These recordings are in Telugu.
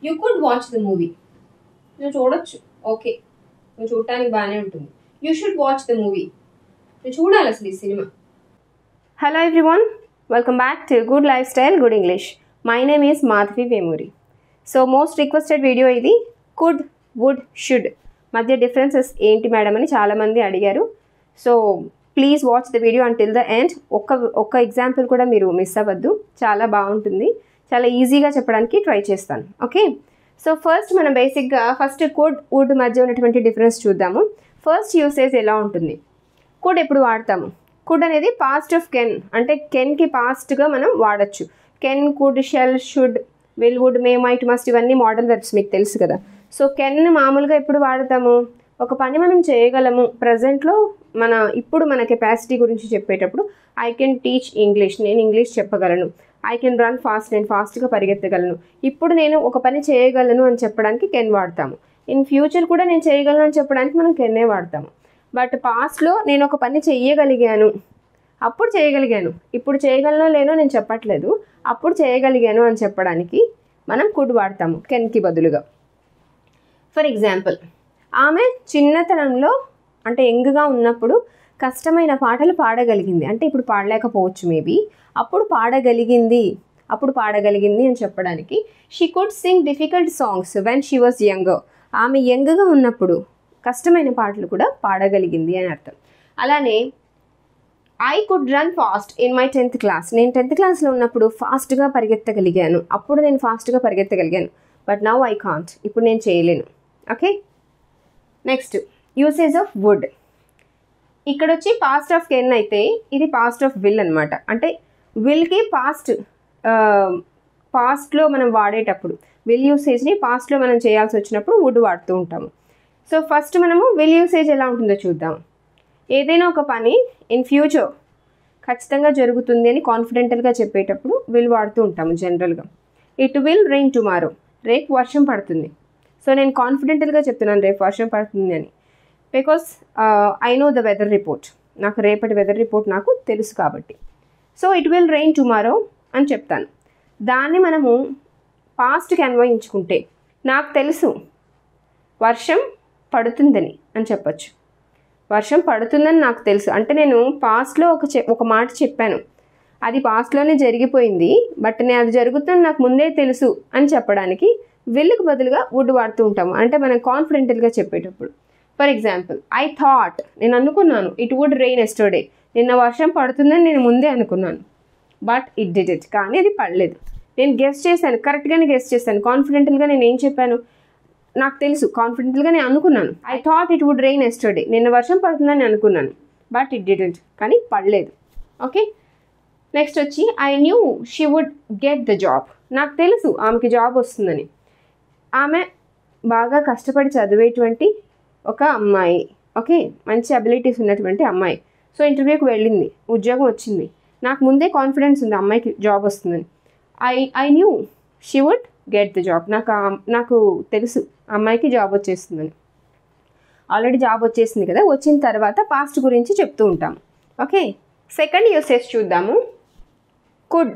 You could watch the movie. నువ్వు చూడొచ్చు, ఓకే, నువ్వు చూడటానికి బాగానే ఉంటుంది. You should watch the movie. నువ్వు చూడాలి అసలు ఈ cinema. Hello everyone, welcome back to good life style good English. My name is Madhavi Vemuri. So most requested video ఇది. కుడ్, వుడ్, షుడ్ మధ్య డిఫరెన్సెస్ ఏంటి మేడం అని చాలామంది అడిగారు. So please watch the video until the end. ఒక్క ఎగ్జాంపుల్ కూడా మీరు మిస్ అవ్వద్దు, చాలా బాగుంటుంది. చాలా ఈజీగా చెప్పడానికి ట్రై చేస్తాను. ఓకే, సో ఫస్ట్ మనం బేసిక్గా ఫస్ట్ కుడ్, వుడ్ మధ్య ఉన్నటువంటి డిఫరెన్స్ చూద్దాము. ఫస్ట్ యూసేజ్ ఎలా ఉంటుంది. కుడ్ ఎప్పుడు వాడతాము? కుడ్ అనేది పాస్ట్ ఆఫ్ కెన్, అంటే కెన్కి పాస్ట్గా మనం వాడచ్చు. Can, could, shall, should, will, would, may, might, must ఇవన్నీ మోడల్ వెర్బ్స్ మీకు తెలుసు కదా. సో కెన్ మామూలుగా ఎప్పుడు వాడతాము? ఒక పని మనం చేయగలము ప్రజెంట్లో, ఇప్పుడు మన కెపాసిటీ గురించి చెప్పేటప్పుడు ఐ కెన్ టీచ్ ఇంగ్లీష్, నేను ఇంగ్లీష్ చెప్పగలను. ఐ కెన్ రన్ ఫాస్ట్, నేను ఫాస్ట్గా పరిగెత్తగలను. ఇప్పుడు నేను ఒక పని చేయగలను అని చెప్పడానికి కెన్ వాడతాము. ఇన్ ఫ్యూచర్ కూడా నేను చేయగలను అని చెప్పడానికి మనం కెన్నే వాడతాము. బట్ పాస్ట్లో నేను ఒక పని చేయగలిగాను, అప్పుడు చేయగలిగాను, ఇప్పుడు చేయగలనో లేనో నేను చెప్పట్లేదు, అప్పుడు చేయగలిగాను అని చెప్పడానికి మనం కుడ్ వాడతాము కెన్కి బదులుగా. ఫర్ ఎగ్జాంపుల్, ఆమె చిన్నతనంలో అంటే యంగ్గా ఉన్నప్పుడు కష్టమైన పాటలు పాడగలిగింది. అంటే ఇప్పుడు పాడలేకపోవచ్చు మేబీ, అప్పుడు పాడగలిగింది అని చెప్పడానికి she could Singh difficult songs when she was younger. ఆమె యంగ్గా ఉన్నప్పుడు కష్టమైన పాటలు కూడా పాడగలిగింది అని అర్థం. అలానే I could run fast in my 10th class. నేను 10th క్లాస్లో ఉన్నప్పుడు ఫాస్ట్గా పరిగెత్తగలిగాను, అప్పుడు నేను ఫాస్ట్గా పరిగెత్తగలిగాను. బట్ నౌ ఐ కాంట్, ఇప్పుడు నేను చేయలేను. Okay, next usage of would. ఇక్కడ వచ్చి పాస్ట్ ఆఫ్ కెన్ అయితే ఇది పాస్ట్ ఆఫ్ విల్ అనమాట. అంటే విల్కి పాస్ట్లో మనం వాడేటప్పుడు విల్ యూసేజ్ని పాస్ట్లో మనం చేయాల్సి వచ్చినప్పుడు వుడ్ వాడుతూ ఉంటాము. సో ఫస్ట్ మనము విల్ యూసేజ్ ఎలా ఉంటుందో చూద్దాం. ఏదైనా ఒక పని ఇన్ ఫ్యూచర్ ఖచ్చితంగా జరుగుతుంది అని కాన్ఫిడెంటల్గా చెప్పేటప్పుడు విల్ వాడుతూ ఉంటాము జనరల్గా. ఇట్ విల్ రెయిన్ టుమారో, రేపు వర్షం పడుతుంది. సో నేను కాన్ఫిడెంటల్గా చెప్తున్నాను రేపు వర్షం పడుతుంది అని, because I know the weather report, నాకు రేపటి వెదర్ రిపోర్ట్ నాకు తెలుసు కాబట్టి. So it will rain tomorrow అని చెప్తాను. దాన్ని మనము పాస్ట్కి అన్వయించుకుంటే నాకు తెలుసు వర్షం పడుతుందని అని చెప్పచ్చు. వర్షం పడుతుందని నాకు తెలుసు అంటే నేను పాస్ట్లో ఒక మాట చెప్పాను, అది పాస్ట్లోనే జరిగిపోయింది, బట్ నేను అది జరుగుతుందని నాకు ముందే తెలుసు అని చెప్పడానికి విల్కి బదులుగా వుడ్ వాడుతూ ఉంటాము. అంటే మనం కాన్ఫిడెంటల్గా చెప్పేటప్పుడు. ఫర్ ఎగ్జాంపుల్, ఐ థాట్, నేను అనుకున్నాను, ఇట్ వుడ్ రెయిన్ ఎస్టర్డే, నిన్న వర్షం పడుతుందని నేను ముందే అనుకున్నాను. బట్ ఇట్ డిడ్ ఇట్, కానీ అది పడలేదు. నేను గెస్ చేశాను, కరెక్ట్గానే గెస్ చేశాను. కాన్ఫిడెంటల్గా నేను ఏం చెప్పాను, నాకు తెలుసు, కాన్ఫిడెంట్గా నేను అనుకున్నాను. I thought it would rain yesterday, నిన్న వర్షం పడుతుందని అనుకున్నాను. బట్ ఇట్ డిడ్ ఇట్, కానీ పడలేదు. ఓకే, నెక్స్ట్ వచ్చి I knew she would get the job. నాకు తెలుసు ఆమెకి జాబ్ వస్తుందని. ఆమె బాగా కష్టపడి చదివేటువంటి ఒక అమ్మాయి, ఓకే, మంచి అబిలిటీస్ ఉన్నటువంటి అమ్మాయి. సో ఇంటర్వ్యూకి వెళ్ళింది, ఉద్యోగం వచ్చింది. నాకు ముందే కాన్ఫిడెన్స్ ఉంది అమ్మాయికి జాబ్ వస్తుందని. I knew she would get the job. నాకు తెలుసు అమ్మాయికి జాబ్ వచ్చేస్తుందని. ఆల్రెడీ జాబ్ వచ్చేసింది కదా, వచ్చిన తర్వాత పాస్ట్ గురించి చెప్తూ ఉంటాము. ఓకే, సెకండ్ యూసేజ్ చూద్దాము. కుడ్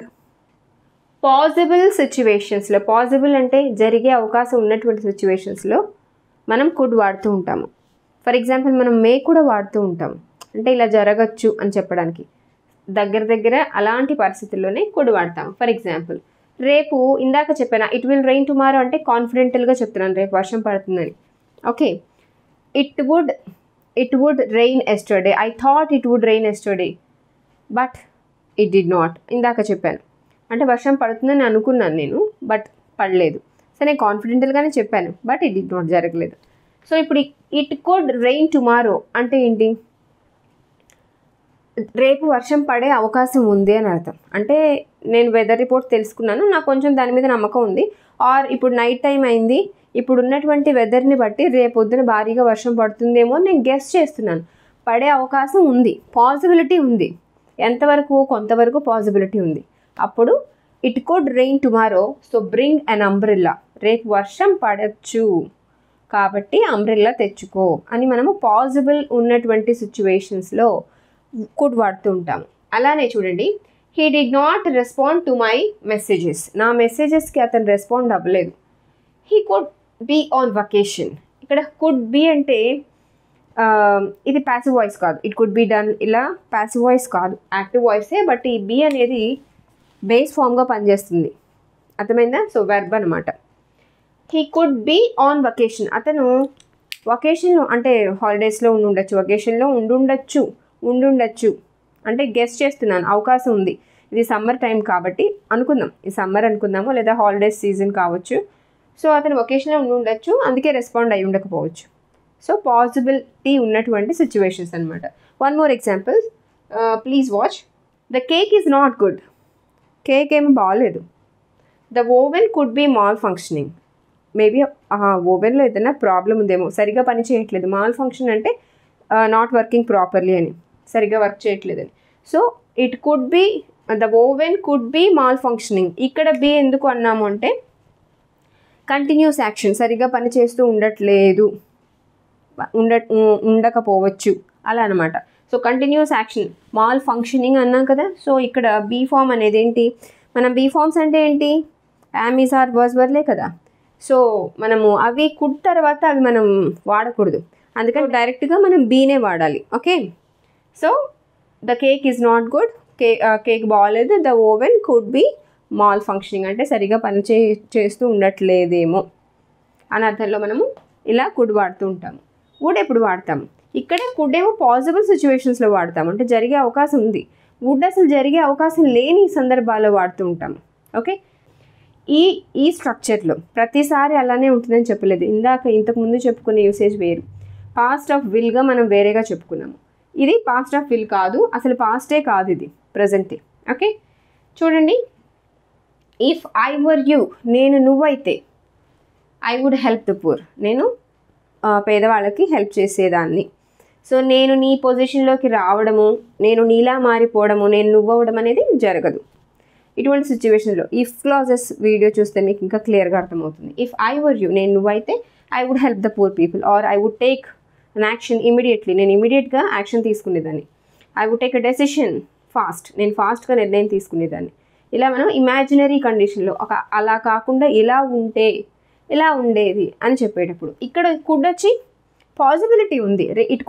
పాసిబుల్ సిచ్యువేషన్స్లో, పాసిబుల్ అంటే జరిగే అవకాశం ఉన్నటువంటి సిచ్యువేషన్స్లో మనం కుడ్ వాడుతూ ఉంటాము. ఫర్ ఎగ్జాంపుల్ మనం మే కూడా వాడుతూ ఉంటాము, అంటే ఇలా జరగచ్చు అని చెప్పడానికి. దగ్గర అలాంటి పరిస్థితుల్లోనే కుడ్ వాడతాము. ఫర్ ఎగ్జాంపుల్, రేపు ఇందాక చెప్పాను ఇట్ విల్ రెయిన్ టుమారో అంటే కాన్ఫిడెంటల్గా చెప్తున్నాను రేపు వర్షం పడుతుందని. Okay, it would rain yesterday, I thought it would rain yesterday but it did not. ఇందాక చెప్పాను అంటే వర్షం పడుతుందని అనుకున్నాను నేను, బట్ పడలేదు. సో నేను కాన్ఫిడెంటల్గానే చెప్పాను, బట్ ఇట్ డిడ్ నాట్, జరగలేదు. సో ఇప్పుడు ఇట్ కుడ్ రెయిన్ టుమారో అంటే ఏంటి, రేపు వర్షం పడే అవకాశం ఉంది అని అర్థం. అంటే నేను వెదర్ రిపోర్ట్ తెలుసుకున్నాను, నాకు కొంచెం దాని మీద నమ్మకం ఉంది. ఆర్ ఇప్పుడు నైట్ టైం అయింది, ఇప్పుడు ఉన్నటువంటి వెదర్ని బట్టి రేపు పొద్దున భారీగా వర్షం పడుతుందేమో అని నేను గెస్ చేస్తున్నాను. పడే అవకాశం ఉంది, పాసిబిలిటీ ఉంది. ఎంతవరకు? కొంతవరకు పాసిబిలిటీ ఉంది. అప్పుడు it could rain tomorrow, so bring an umbrella. రేపు వర్షం పడచ్చు కాబట్టి అంబ్రెల్లా తెచ్చుకో అని మనము పాసిబుల్ ఉన్నటువంటి సిచ్యువేషన్స్లో కుడ్ వాడుతూ ఉంటాము. అలానే చూడండి, he did not respond to my messages. నా మెసేజెస్కి అతను రెస్పాండ్ అవ్వలేదు. He could be on vacation. ఇక్కడ కుడ్ బీ అంటే ఇది ప్యాసివ్ వాయిస్ కాదు, ఇట్ కుడ్ బీ డన్, ఇలా ప్యాసివ్ వాయిస్ కాదు, యాక్టివ్ వాయిసే. బట్ ఈ బీ అనేది బేస్ ఫామ్గా పనిచేస్తుంది, అర్థమైందా? సో వెర్బ్ అనమాట. He could be on vacation, అతను వకేషన్లో అంటే హాలిడేస్లో ఉండొచ్చు, వకేషన్లో ఉండుండొచ్చు అంటే గెస్ చేస్తున్నాను, అవకాశం ఉంది. ఇది సమ్మర్ టైం కాబట్టి అనుకుందాం, ఇది సమ్మర్ అనుకుందాము, లేదా హాలిడేస్ సీజన్ కావచ్చు. సో అతను వకేషన్లో ఉండొచ్చు, అందుకే రెస్పాండ్ అయి ఉండకపోవచ్చు. సో పాసిబిలిటీ ఉన్నటువంటి సిచ్యువేషన్స్ అనమాట. One more example, please watch. The cake is not good, cake ఏమి బాగాలేదు. The oven could be malfunctioning, maybe ఓవెన్లో ఏదైనా ప్రాబ్లం ఉందేమో, సరిగ్గా పని చేయట్లేదు. మాల్ ఫంక్షన్ అంటే నాట్ వర్కింగ్ ప్రాపర్లీ అని, సరిగ్గా వర్క్ చేయట్లేదని. So it could be, the oven could be malfunctioning. ఇక్కడ బీ ఎందుకు అన్నాము అంటే కంటిన్యూస్ యాక్షన్, సరిగ్గా పని చేస్తూ ఉండకపోవచ్చు అలా అనమాట. So continuous action, mall functioning అన్నాం కదా. సో ఇక్కడ బీ ఫామ్ అనేది ఏంటి, మనం బీ ఫామ్స్ అంటే ఏంటి, యామ్, ఈజ్, ఆర్, వాజ్, వర్లే కదా. సో మనము అవి కుడ్ తర్వాత అవి మనం వాడకూడదు, అందుకని డైరెక్ట్గా మనం బీనే వాడాలి. Okay, so the cake is not good, cake బాగాలేదు. The oven could be malfunctioning అంటే సరిగా పని చేస్తూ ఉండట్లేదేమో అని అర్థంలో మనము ఇలా కుడ్ వాడుతూ ఉంటాము. వుడ్ ఎప్పుడు వాడతాము, ఇక్కడ కుడ్ ఏమో పాసిబుల్ సిచ్యువేషన్స్లో వాడతాము, అంటే జరిగే అవకాశం ఉంది. వుడ్ అసలు జరిగే అవకాశం లేని సందర్భాల్లో వాడుతూ ఉంటాము. ఓకే, ఈ స్ట్రక్చర్లో ప్రతిసారి అలానే ఉంటుందని చెప్పలేదు, ఇంతకుముందు చెప్పుకునే యూసేజ్ వేరు. పాస్ట్ ఆఫ్ విల్గా మనం వేరేగా చెప్పుకున్నాము, ఇది పాస్ట్ ఆఫ్ విల్ కాదు, అసలు పాస్టే కాదు, ఇది ప్రజెంటే. ఓకే, చూడండి. ఇఫ్ ఐ వర్ యూ, నువ్వైతే, I would help the poor, నేను పేదవాళ్ళకి హెల్ప్ చేసేదాన్ని. సో నేను నీ పొజిషన్లోకి రావడము, నేను నీలా మారిపోవడము, నేను నువ్వవడం అనేది జరగదు. ఇటువంటి సిచ్యువేషన్లో ఇఫ్ క్లాజెస్ వీడియో చూస్తే మీకు ఇంకా క్లియర్గా అర్థమవుతుంది. ఇఫ్ ఐ వర్ యూ, నువ్వైతే, I would help the poor people, or I would take an action immediately, నేను ఇమీడియట్గా యాక్షన్ తీసుకునేదాన్ని. I would take a decision fast, నేను ఫాస్ట్గా నిర్ణయం తీసుకునేదాన్ని. ఇలా మనం ఇమాజినరీ కండిషన్లో అలా కాకుండా ఇలా ఉంటే ఇలా ఉండేది అని చెప్పేటప్పుడు ఇక్కడ కుడ్ వచ్చి పాసిబిలిటీ ఉంది. ఇట్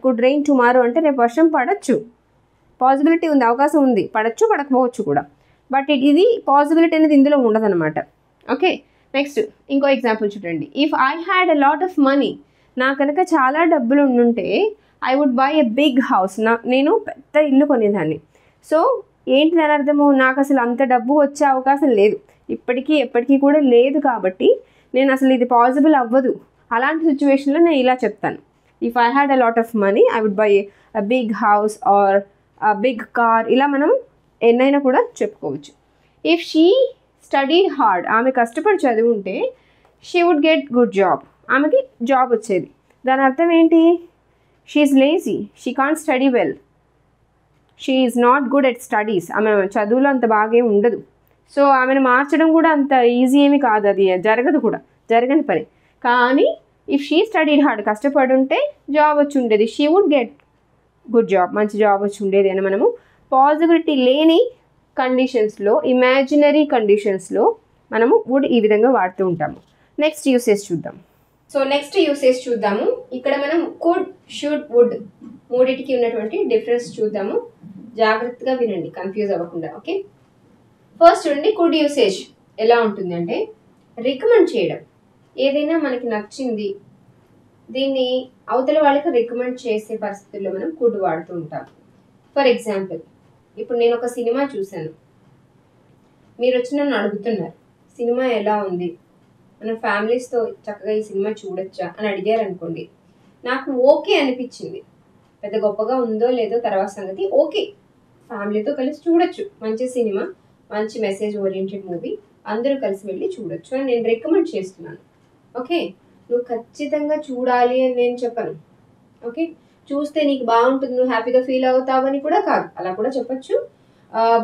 కుడ్ రెయిన్ టుమారో అంటే రేపు వర్షం పడచ్చు, పాసిబిలిటీ ఉంది, అవకాశం ఉంది, పడచ్చు పడకపోవచ్చు కూడా. బట్ ఇది పాసిబిలిటీ అనేది ఇందులో ఉండదన్నమాట. ఓకే, నెక్స్ట్ ఇంకో ఎగ్జాంపుల్ చూడండి. If I had a lot of money, నా కనుక చాలా డబ్బులు ఉండుంటే, I would buy a big house, నేను పెద్ద ఇల్లు కొనేదాన్ని. సో ఏంటి దాని అర్థము, నాకు అసలు అంత డబ్బు వచ్చే అవకాశం లేదు, ఇప్పటికీ ఎప్పటికీ కూడా లేదు, కాబట్టి నేను అసలు ఇది పాసిబుల్ అవ్వదు. అలాంటి సిచ్యువేషన్లో నేను ఇలా చెప్తాను, if I had a lot of money I would buy a big house or a big car, ఇలా మనం ఎన్నైనా కూడా చెప్పుకోవచ్చు. ఇఫ్ షీ స్టడీడ్ హార్డ్, ఆమె కష్టపడి చదువుంటే, she would get good job, ఆమెకి జాబ్ వచ్చేది. దాని అర్థం ఏంటి, she is lazy, she can't study well, she is not good at studies, ఆమె చదువులో అంత బాగా ఉండదు. సో ఆమెను మార్చడం కూడా అంత ఈజీ ఏమి కాదు, అది జరగదు కూడా, జరగని పని. కానీ ఇఫ్ షీ స్టడీడ్ హార్డ్, కష్టపడి ఉంటే జాబ్ వచ్చి ఉండేది, she would get good job, మంచి జాబ్ వచ్చి ఉండేది అని మనము పాసిబిలిటీ లేని కండిషన్స్లో, ఇమాజినరీ కండిషన్స్లో మనము వుడ్ ఈ విధంగా వాడుతూ ఉంటాము. నెక్స్ట్ యూసేజ్ చూద్దాం. సో నెక్స్ట్ యూసేజ్ చూద్దాము. ఇక్కడ మనం కుడ్, షుడ్, వుడ్ మూడింటికి ఉన్నటువంటి డిఫరెన్స్ చూద్దాము. జాగ్రత్తగా వినండి, కన్ఫ్యూజ్ అవ్వకుండా. ఓకే, ఫస్ట్ చూడండి, కుడ్ యూసేజ్ ఎలా ఉంటుంది అంటే రికమెండ్ చేయడం. ఏదైనా మనకి నచ్చింది, దీన్ని అవతల వాళ్ళకి రికమెండ్ చేసే పరిస్థితుల్లో మనం కుడ్ వాడుతూ ఉంటాం. ఫర్ ఎగ్జాంపుల్, ఇప్పుడు నేను ఒక సినిమా చూశాను, మీరు వచ్చి నన్ను అడుగుతున్నారు సినిమా ఎలా ఉంది, మన ఫ్యామిలీస్తో చక్కగా ఈ సినిమా చూడొచ్చా అని అడిగారు అనుకోండి. నాకు ఓకే అనిపించింది, పెద్ద గొప్పగా ఉందో లేదో తర్వాత సంగతి, ఓకే ఫ్యామిలీతో కలిసి చూడొచ్చు, మంచి సినిమా, మంచి మెసేజ్ ఓరియంటెడ్ మూవీ, అందరూ కలిసి వెళ్ళి చూడొచ్చు అని నేను రికమెండ్ చేస్తున్నాను. ఓకే, నువ్వు ఖచ్చితంగా చూడాలి అని నేను చెప్పను. ఓకే, చూస్తే నీకు బాగుంటుంది, నువ్వు హ్యాపీగా ఫీల్ అవుతావు అని కూడా కాదు, అలా కూడా చెప్పచ్చు.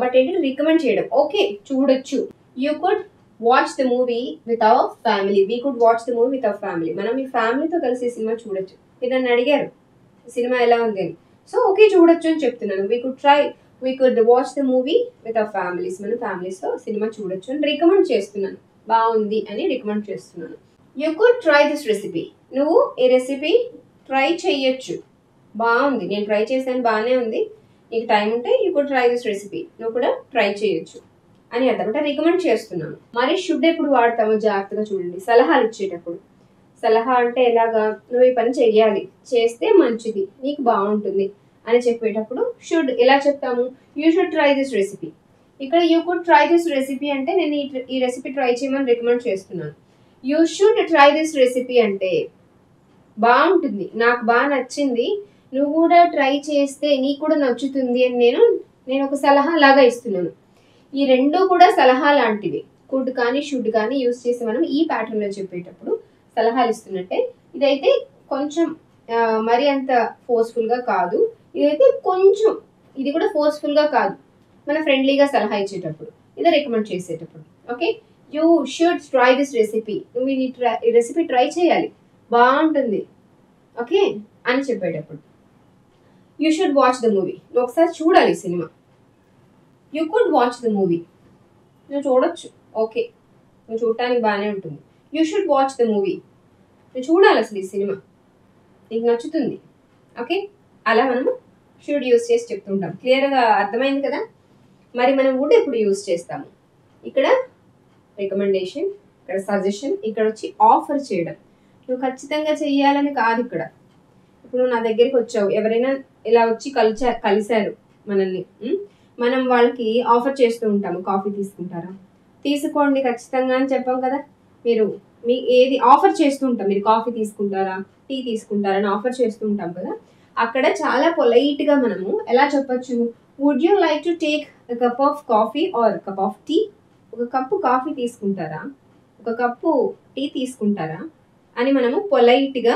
బట్ ఏంటంటే రికమెండ్ చేయడం, ఓకే చూడొచ్చు. You could watch the movie with our family, we could watch the movie with our family, మనం మీ ఫ్యామిలీతో కలిసి ఈ సినిమా చూడొచ్చు. మీరు నన్ను అడిగారు సినిమా ఎలా ఉంది అని, సో ఓకే చూడొచ్చు అని చెప్తున్నాను. We could watch the movie with our families, మన ఫ్యామిలీస్తో సినిమా చూడొచ్చు అని రికమెండ్ చేస్తున్నాను. బాగుంది అని రికమెండ్ చేస్తున్నాను. You could try this recipe, నువ్వు ఈ రెసిపీ ట్రై చేయొచ్చు, బాగుంది, నేను ట్రై చేశాను బాగానే ఉంది, నీకు టైం ఉంటే you could try this recipe, నువ్వు కూడా ట్రై చేయొచ్చు అని అర్థం. అంటే రికమెండ్ చేస్తున్నాను. మరి షుడ్ ఎప్పుడు వాడతామో జాగ్రత్తగా చూడండి. సలహాలు ఇచ్చేటప్పుడు, సలహా అంటే ఎలాగా, నువ్వు ఈ పని చెయ్యాలి, చేస్తే మంచిది, నీకు బాగుంటుంది అని చెప్పేటప్పుడు షుడ్ ఎలా చెప్తాము, you should try this recipe. ఇక్కడ you could try this recipe అంటే నేను ఈ రెసిపీ ట్రై చేయమని రికమెండ్ చేస్తున్నాను. You should try this recipe అంటే బాగుంటుంది, నాకు బాగా నచ్చింది, నువ్వు కూడా ట్రై చేస్తే నీకు కూడా నచ్చుతుంది అని నేను ఒక సలహా లాగా ఇస్తున్నాను. ఈ రెండు కూడా సలహా లాంటివి. కుడ్ కానీ షుడ్ కానీ యూస్ చేసి మనం ఈ ప్యాటర్న్లో చెప్పేటప్పుడు సలహాలు ఇస్తున్నట్టే. ఇదైతే కొంచెం మరి అంత ఫోర్స్ఫుల్గా కాదు, ఇదైతే కొంచెం, ఇది కూడా ఫోర్స్ఫుల్గా కాదు, మన ఫ్రెండ్లీగా సలహా ఇచ్చేటప్పుడు, ఇది రికమెండ్ చేసేటప్పుడు. Okay, you should try this recipe, నువ్వు ఈ రెసిపీ ట్రై చేయాలి, బాగుంటుంది, ఓకే అని చెప్పేటప్పుడు. You should watch the movie, నువ్వు ఒకసారి చూడాలి cinema. You could watch the movie, నువ్వు చూడొచ్చు, ఓకే, నువ్వు చూడటానికి బాగానే ఉంటుంది. You should watch the movie, నువ్వు చూడాలి అసలు ఈ సినిమా, నీకు నచ్చుతుంది, ఓకే. అలా మనము షుడ్ యూస్ చేసి చెప్తుంటాం. క్లియర్గా అర్థమైంది కదా. మరి మనం వుడ్ ఎప్పుడు యూస్ చేస్తాము, ఇక్కడ రికమెండేషన్, ఇక్కడ సజెషన్, ఇక్కడ వచ్చి ఆఫర్ చేయడం. నువ్వు ఖచ్చితంగా చెయ్యాలని కాదు. ఇక్కడ ఇప్పుడు నా దగ్గరికి వచ్చావు, ఎవరైనా ఇలా వచ్చి కలిశారు మనల్ని, మనం వాళ్ళకి ఆఫర్ చేస్తూ ఉంటాము, కాఫీ తీసుకుంటారా, తీసుకోండి ఖచ్చితంగా అని చెప్పాం కదా. మీ ఏది ఆఫర్ చేస్తూ ఉంటాం, మీరు కాఫీ తీసుకుంటారా, టీ తీసుకుంటారా అని ఆఫర్ చేస్తూ ఉంటాం కదా. అక్కడ చాలా పొలైట్గా మనము ఎలా చెప్పచ్చు, would you like to take a cup of coffee or cup of tea, ఒక కప్పు కాఫీ తీసుకుంటారా, ఒక కప్పు టీ తీసుకుంటారా అని మనము పొలైట్గా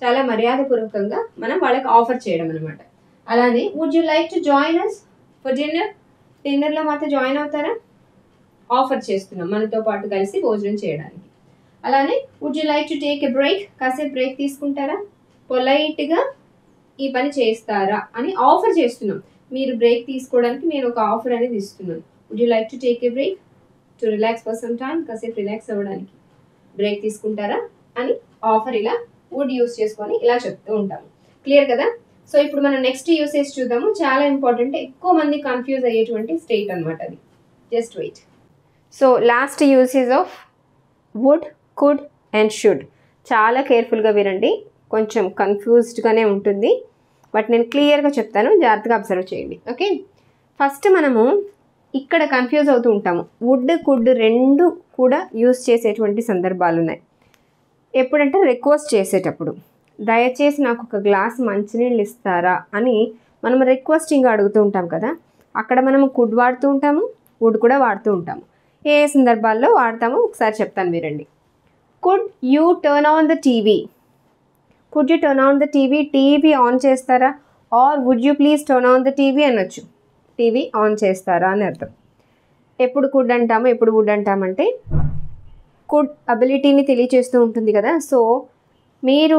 చాలా మర్యాదపూర్వకంగా మనం వాళ్ళకి ఆఫర్ చేయడం అనమాట. అలానే would you like to join us for dinner, డిన్నర్లో మాతో జాయిన్ అవుతారా, ఆఫర్ చేస్తున్నాం మనతో పాటు కలిసి భోజనం చేయడానికి. అలానే would you like to take a break, కాసేపు బ్రేక్ తీసుకుంటారా, పొలైట్గా ఈ పని చేస్తారా అని ఆఫర్ చేస్తున్నాం. మీరు బ్రేక్ తీసుకోవడానికి నేను ఒక ఆఫర్ అనేది ఇస్తున్నాను. Would you like to take a break to relax for some time, కాసేపు రిలాక్స్ అవ్వడానికి బ్రేక్ తీసుకుంటారా అని ఆఫర్ ఇలా వుడ్ యూస్ చేసుకొని ఇలా చెప్తూ ఉంటాము. క్లియర్ కదా. సో ఇప్పుడు మనం నెక్స్ట్ యూసేజ్ చూద్దాము. చాలా ఇంపార్టెంట్, ఎక్కువ మంది కన్ఫ్యూజ్ అయ్యేటువంటి స్టేట్ అనమాట అది. Just wait. So last usage of would, could and should. చాలా కేర్ఫుల్గా వినండి, కొంచెం కన్ఫ్యూజ్డ్గానే ఉంటుంది, బట్ నేను క్లియర్గా చెప్తాను, జాగ్రత్తగా అబ్జర్వ్ చేయండి. ఓకే, ఫస్ట్ మనము ఇక్కడ కన్ఫ్యూజ్ అవుతూ ఉంటాము. వుడ్, కుడ్ రెండు కూడా యూస్ చేసేటువంటి సందర్భాలు ఉన్నాయి. ఎప్పుడంటే రిక్వెస్ట్ చేసేటప్పుడు, దయచేసి నాకు ఒక గ్లాస్ మంచినీళ్ళు ఇస్తారా అని మనం రిక్వెస్టింగ్ అడుగుతూ ఉంటాం కదా. అక్కడ మనము కుడ్ వాడుతూ ఉంటాము, వుడ్ కూడా వాడుతూ ఉంటాము. ఏ సందర్భాల్లో వాడతామో ఒకసారి చెప్తాను వినండి. Could you turn on the TV, could you turn on the TV, TV on చేస్తారా, or would you please turn on the TV అనొచ్చు. టీవీ ఆన్ చేస్తారా అని అర్థం. ఎప్పుడు కుడ్ అంటాము, ఎప్పుడు వుడ్ అంటామంటే కుడ్ అబిలిటీని తెలియచేస్తూ ఉంటుంది కదా. సో మీరు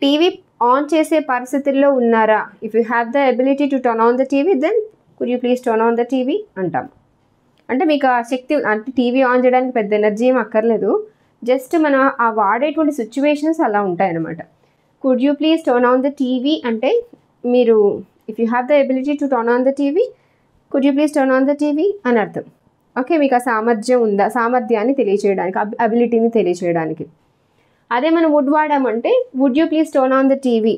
టీవీ ఆన్ చేసే పరిస్థితుల్లో ఉన్నారా, if you have the ability to turn on the TV then could you please turn on the TV అంటాం. అంటే మీకు ఆ శక్తి, అంటే టీవీ ఆన్ చేయడానికి పెద్ద ఎనర్జీ ఏం అక్కర్లేదు, జస్ట్ మనం ఆ వాడేటువంటి సిచ్యువేషన్స్ అలా ఉంటాయన్నమాట. Could you please turn on the TV అంటే మీరు if you have the ability to turn on the TV could you please turn on the TV అని అర్థం. ఓకే, మీకు ఆ సామర్థ్యం ఉందా, సామర్థ్యాన్ని తెలియచేయడానికి, అబిలిటీని తెలియచేయడానికి. అదే మనం వుడ్ వాడామంటే would you please turn on the TV,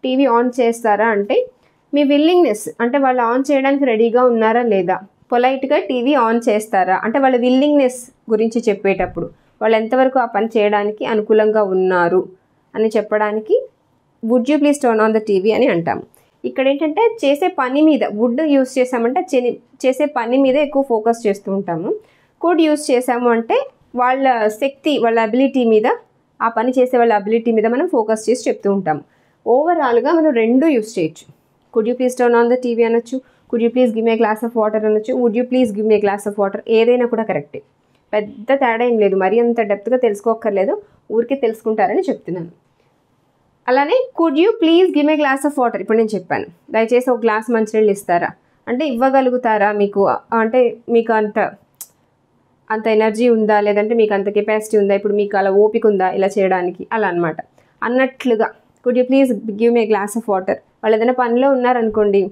TV on చేస్తారా అంటే మీ విల్లింగ్నెస్, అంటే వాళ్ళు ఆన్ చేయడానికి రెడీగా ఉన్నారా లేదా, పొలైట్గా టీవీ ఆన్ చేస్తారా అంటే వాళ్ళ విల్లింగ్నెస్ గురించి చెప్పేటప్పుడు వాళ్ళు ఎంతవరకు ఆ పని చేయడానికి అనుకూలంగా ఉన్నారు అని చెప్పడానికి would you please turn on the TV అని అంటాము. ఇక్కడ ఏంటంటే చేసే పని మీద వుడ్ యూస్ చేసామంటే చేసే పని మీద ఎక్కువ ఫోకస్ చేస్తూ ఉంటాము. కుడ్ యూస్ చేసాము అంటే వాళ్ళ శక్తి, వాళ్ళ అబిలిటీ మీద, ఆ పని చేసే వాళ్ళ అబిలిటీ మీద మనం ఫోకస్ చేసి చెప్తూ ఉంటాము. ఓవరాల్గా మనం రెండు యూస్ చేయొచ్చు. Could you please turn on the TV అనొచ్చు, could you please give me a glass of water అనొచ్చు, would you please give me a glass of water, ఏదైనా కూడా కరెక్టే, పెద్ద తేడా ఏం లేదు, మరీ అంత డెప్త్గా తెలుసుకోక్కర్లేదు, ఊరికే తెలుసుకుంటారని చెప్తున్నాను. అలానే could you please give me a glass of water, ఇప్పుడు నేను చెప్పాను దయచేసి ఒక గ్లాస్ మంచినీళ్ళు ఇస్తారా అంటే ఇవ్వగలుగుతారా, మీకు అంటే మీకు అంత అంత ఎనర్జీ ఉందా, లేదంటే మీకు అంత కెపాసిటీ ఉందా, ఇప్పుడు మీకు అలా ఓపిక ఉందా ఇలా చేయడానికి, అలా అనమాట. అన్నట్లుగా could you please give me a glass of water. వాళ్ళు ఏదైనా పనిలో ఉన్నారనుకోండి,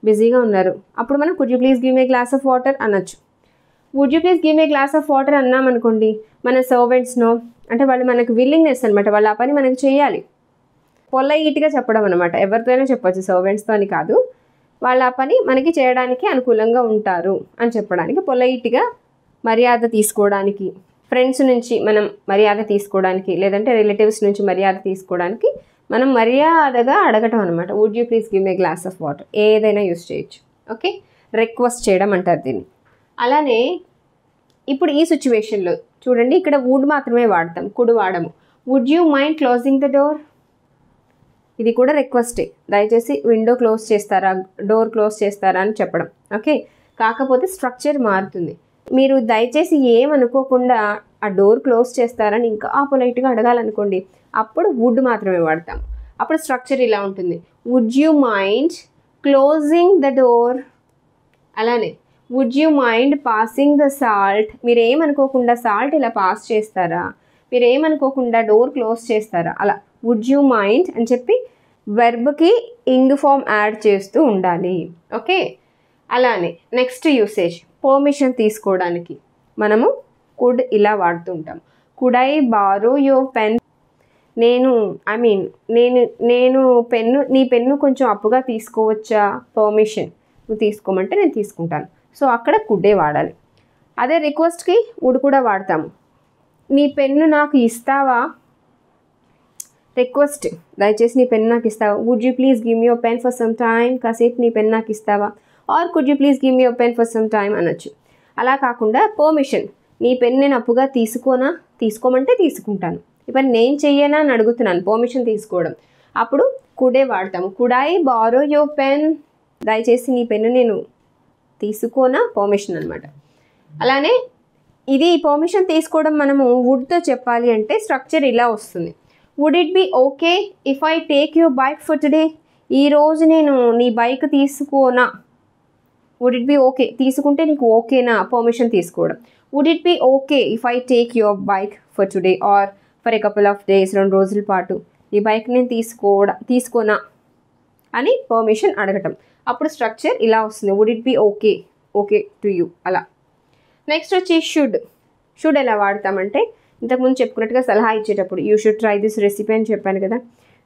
బిజీగా ఉన్నారు, అప్పుడు మనం could you please give me a glass of water అనొచ్చు. Would you please give me a glass of water అన్నామనుకోండి, మన సర్వెంట్స్నో అంటే వాళ్ళు మనకు విల్లింగ్నెస్ అనమాట, వాళ్ళు ఆ పని మనకు చేయాలి. పొలైట్గా చెప్పడం అనమాట. ఎవరితో అయినా చెప్పొచ్చు, సర్వెంట్స్తో అని కాదు. వాళ్ళ ఆ పని మనకి చేయడానికి అనుకూలంగా ఉంటారు అని చెప్పడానికి, పొలైట్గా మర్యాద తీసుకోవడానికి, ఫ్రెండ్స్ నుంచి మనం మర్యాద తీసుకోవడానికి, లేదంటే రిలేటివ్స్ నుంచి మర్యాద తీసుకోవడానికి మనం మర్యాదగా అడగటం అనమాట. Would you please give me a glass of water. ఏదైనా యూస్ చేయొచ్చు. ఓకే, రిక్వెస్ట్ చేయడం అంటారు దీన్ని. అలానే ఇప్పుడు ఈ సిచ్యువేషన్లో చూడండి, ఇక్కడ వుడ్ మాత్రమే వాడతాం, కుడ్ వాడము. Would you mind closing the door. ఇది కూడా రిక్వెస్టే, దయచేసి విండో క్లోజ్ చేస్తారా, డోర్ క్లోజ్ చేస్తారా అని చెప్పడం. ఓకే, కాకపోతే స్ట్రక్చర్ మారుతుంది. మీరు దయచేసి ఏమనుకోకుండా ఆ డోర్ క్లోజ్ చేస్తారని ఇంకా పొలైట్గా అడగాలనుకోండి, అప్పుడు వుడ్ మాత్రమే వాడతాం. అప్పుడు స్ట్రక్చర్ ఇలా ఉంటుంది, would you mind closing the door. అలానే would you mind passing the salt. మీరు ఏమనుకోకుండా సాల్ట్ ఇలా పాస్ చేస్తారా, మీరు ఏమనుకోకుండా డోర్ క్లోజ్ చేస్తారా, అలా వుడ్ యూ మైండ్ అని చెప్పి వెర్బ్కి ఇంగ్ ఫామ్ యాడ్ చేస్తూ ఉండాలి. ఓకే, అలానే నెక్స్ట్ యూసేజ్ పర్మిషన్ తీసుకోవడానికి మనము కుడ్ ఇలా వాడుతూ ఉంటాం. Could I borrow your pen. నేను పెన్ను, నీ పెన్ను కొంచెం అప్పుగా తీసుకోవచ్చా, పర్మిషన్, నువ్వు తీసుకోమంటే నేను తీసుకుంటాను. సో అక్కడ కుడ్డే వాడాలి. అదే రిక్వెస్ట్కి వుడ్ కూడా వాడతాము. నీ పెన్ను నాకు ఇస్తావా, రిక్వెస్ట్, దయచేసి నీ పెన్ నాకు ఇస్తావా. Would you please give me your pen for some time. కాసేపు నీ పెన్ నాకు ఇస్తావా. Or could you please give me your pen for some time అనొచ్చు. అలా కాకుండా పర్మిషన్, నీ పెన్ నేను అప్పుగా తీసుకోమంటే తీసుకుంటాను, ఈ పని నేను చెయ్యనా అని అడుగుతున్నాను, పర్మిషన్ తీసుకోవడం. అప్పుడు కుడే వాడతాము. Could I borrow your pen. దయచేసి నీ పెన్ను నేను తీసుకోనా, పర్మిషన్ అనమాట. అలానే ఇది పర్మిషన్ తీసుకోవడం మనము వుడ్తో చెప్పాలి అంటే స్ట్రక్చర్ ఇలా వస్తుంది. Would it be okay if I take your bike for today. ఈరోజు నేను నీ బైక్ తీసుకోనా. వుడ్ ఇట్ బి ఓకే, తీసుకుంటే నీకు ఓకేనా, పర్మిషన్ తీసుకోవడం. Would it be okay if I take your bike for today or for a couple of days, 2 రోజుల పాటు ఈ బైక్ నేను తీసుకోనా అని పర్మిషన్ అడగటం. అప్పుడు స్ట్రక్చర్ ఇలా వస్తుంది, would it be okay to you అలా. నెక్స్ట్ వచ్చి షుడ్ ఎలా వాడతామంటే ఇంతకుముందు చెప్పుకున్నట్టుగా సలహా ఇచ్చేటప్పుడు you should try this recipe అని చెప్పాను కదా.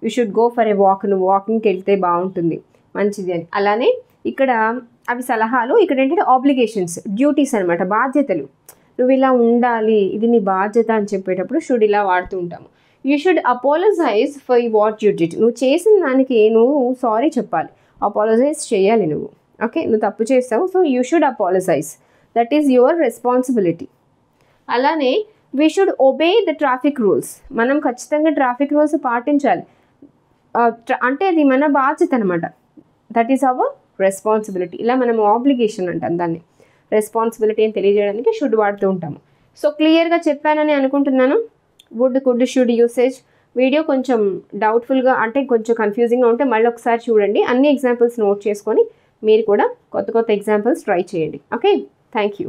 You should go for a walk, నువ్వు వాకింగ్కి వెళ్తే బాగుంటుంది, మంచిది అని. అలానే ఇక్కడ అవి సలహాలు, ఇక్కడ ఏంటంటే ఆబ్లిగేషన్స్, డ్యూటీస్ అనమాట, బాధ్యతలు. నువ్వు ఇలా ఉండాలి, ఇది నీ బాధ్యత అని చెప్పేటప్పుడు షుడ్ ఇలా వాడుతూ ఉంటాము. You should apologise for what you did. నువ్వు చేసిన దానికి నువ్వు సారీ చెప్పాలి, అపాలజైజ్ చేయాలి నువ్వు. ఓకే, నువ్వు తప్పు చేస్తావు, so you should apologise, that is your responsibility. అలానే we should obey the traffic rules. మనం ఖచ్చితంగా ట్రాఫిక్ రూల్స్ పాటించాలి, అంటే అది మన బాధ్యత అనమాట, దట్ ఈస్ అవర్ రెస్పాన్సిబిలిటీ. ఇలా మనం ఆబ్లిగేషన్ అంటాం దాన్ని, రెస్పాన్సిబిలిటీ అని తెలియజేయడానికి షుడ్ వాడుతూ ఉంటాము. సో క్లియర్గా చెప్పానని అనుకుంటున్నాను. Would, could, should usage. Video కొంచెం డౌట్ఫుల్గా అంటే కొంచెం కన్ఫ్యూజింగ్గా ఉంటే మళ్ళీ ఒకసారి చూడండి, అన్ని ఎగ్జాంపుల్స్ నోట్ చేసుకొని మీరు కూడా కొత్త ఎగ్జాంపుల్స్ ట్రై చేయండి. Okay, thank you.